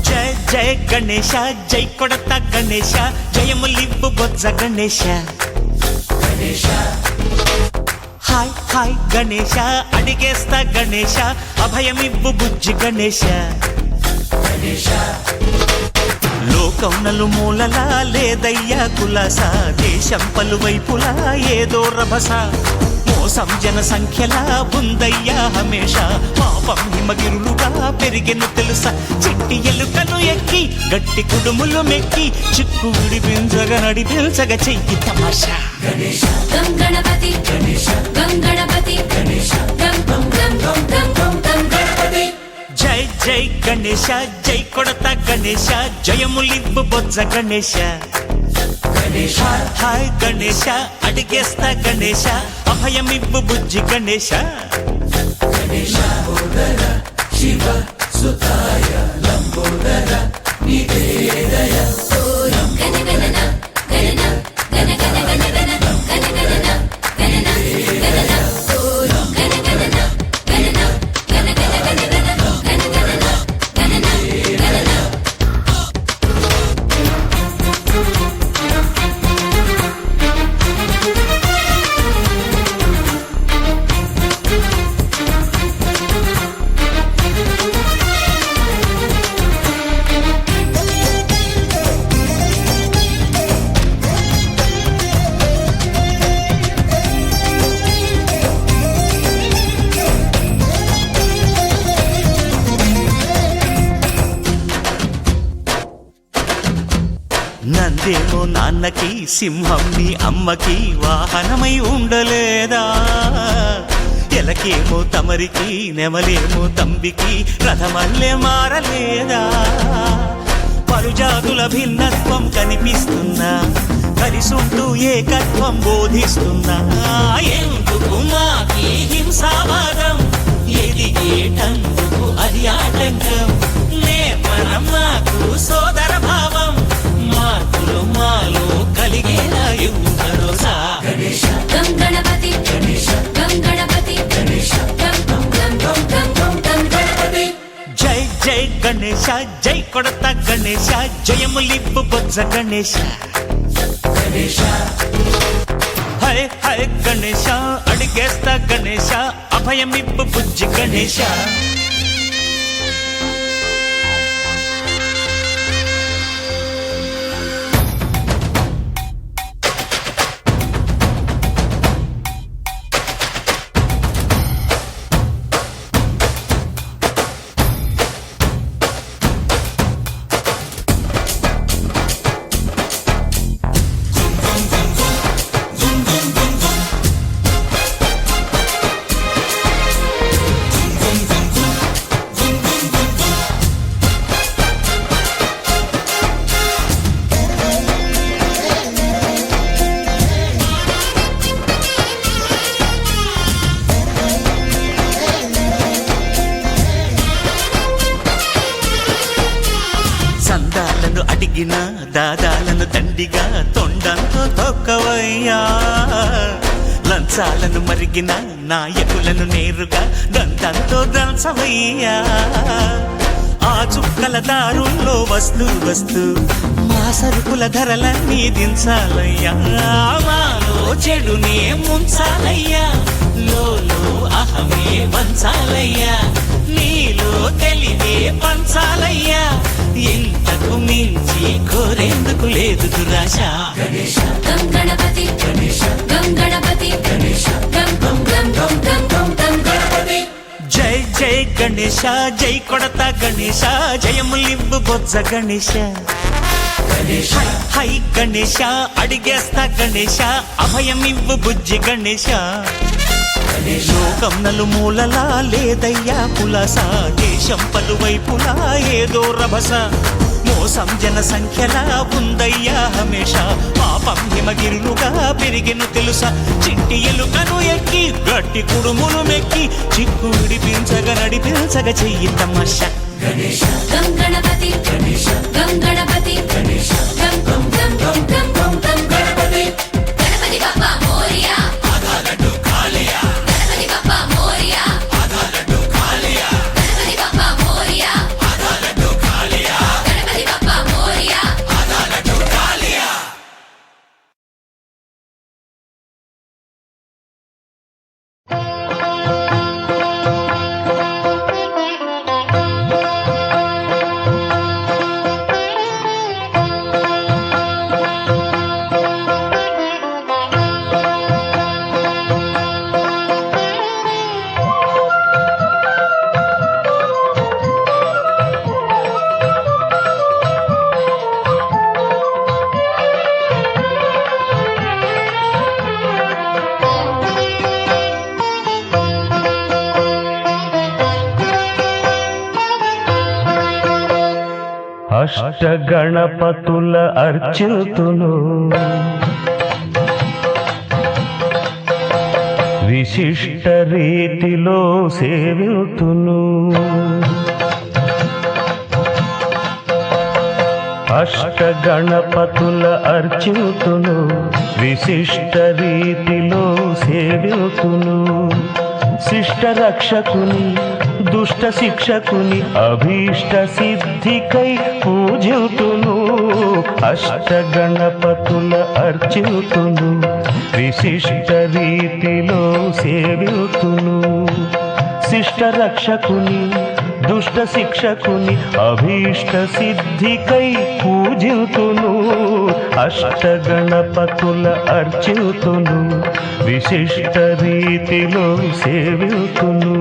జయ గణేశ జై కొడత గణేశ జయములివ్వు బొజ్జ Ganesha hi hi Ganesha అడిగేస్తా Ganesha అభయమివ్వు బుజ్జి గణేశ లోకం నలుమూలలా లేదయ్యా కులాస దేశం పలువైపులా ఏదో రభస మోసం జన సంఖ్యలా ఉందయ్యా హమేష పాపం హిమగిరులుగా పెరిగెను తెలుసా చిట్టి ఎలుకను ఎక్కి గట్టి కుడుములు మెక్కి చిక్కు విడిపించగా నడిపించగా చెయ్యి తమాషా గణపతి గణపతి జై జై గణేశ జై కొడత గణేశ జయములివ్వు బొజ్జ గణేశ హాయ్ గణేశ అడిగేస్తా గణేశ అభయమివ్వు బుజ్జి గణేశ శివ సుతాయ లంబోదర నివేదయ నందేమో నాన్నకి సింహం నీ అమ్మకి వాహనమై ఉండలేదా ఎలకేమో తమరికి నెమలేమో తంబికి రథమల్లే మారలేదా పలుజాతుల భిన్నత్వం కనిపిస్తున్నా కలిసుంటూ ఏకత్వం బోధిస్తున్నా ఎందుకు మాకి హింసావాదం ఎదిగేటందుకు అది ఆటంకం నేపరం మాకు సోదర భావం మార్పులు మాలో కలిగేలా భరోసా గణపతి గణపతి జై జై గణేశ జై కొడత గణేశ జయములివ్వు బొజ్జ గణేశ హై హై గణేశ అడిగేస్తా గణేశ అభయమివ్వు బుజ్జి గణేశ అడిగిన దాదాలను దండిగా తొండంతో తొక్కవయ్యా లంచాలను మరిగిన నాయకులను నేరుగా దంతంతో దంచవయ్యా ఆ చుక్కల దారుల్లో వస్తూ వస్తూ మా సరుకుల ధరలన్నీ దించాలయ్యా మాలో చెడునే ముంచాలయ్యా లోలో అహమే వంచాలయ్యా నీలో తెలివే పంచాలయ్యా ఇంతకు మించి కోరేందుకు లేదు దురాశ గణపతి గణపతి జై జై గణేశ జై కొడత గణేశ జయములివ్వు బొజ్జ గణేశ హై గణేశ అడిగేస్తా గణేశ అభయమివ్వు బుజ్జి గణేశ లోకం నలుమూలలా లేదయ్యా కులాస దేశం పలువైపులా ఏదో రభస మోసం జన సంఖ్యలా ఉందయ్యా హమేష పాపం హిమగిరులుగా పెరిగెను తెలుసా చిట్టి ఎలుకను ఎక్కి గట్టి కుడుములు మెక్కి చిక్కు విడిపించగా నడిపించగా చెయ్యి తమాష గణేశ గం గణపతి గణేశ గం గణపతి గణేశ గం గం గం గం గం గం గం గణపతి గణపతి బప్పా మోరియా ఆధార్ లడ్డు కాలియా గణపతి బప్పా మోరియా ఆధార్ లడ్డు కాలియా గణపతి బప్పా మోరియా ఆధార్ లడ్డు కాలియా గణపతి బప్పా మోరియా ఆధార్ లడ్డు కాలియా అష్టగణపతుల అర్చితును విశిష్ట రీతిలో సేవితును అష్టగణపతుల అర్చితును విశిష్ట రీతిలో సేవితును శిష్ట రక్షకుని దుష్ట శిక్షకుని అభీష్ట సిద్ధికై పూజితును అష్టగణపతుల అర్చితును విశిష్ట రీతిలో సేవితును శిష్ట రక్షకుని దుష్ట శిక్షకుని అభీష్ట సిద్ధికై పూజితును అష్టగణపతుల అర్చితును విశిష్ట రీతిలో సేవితును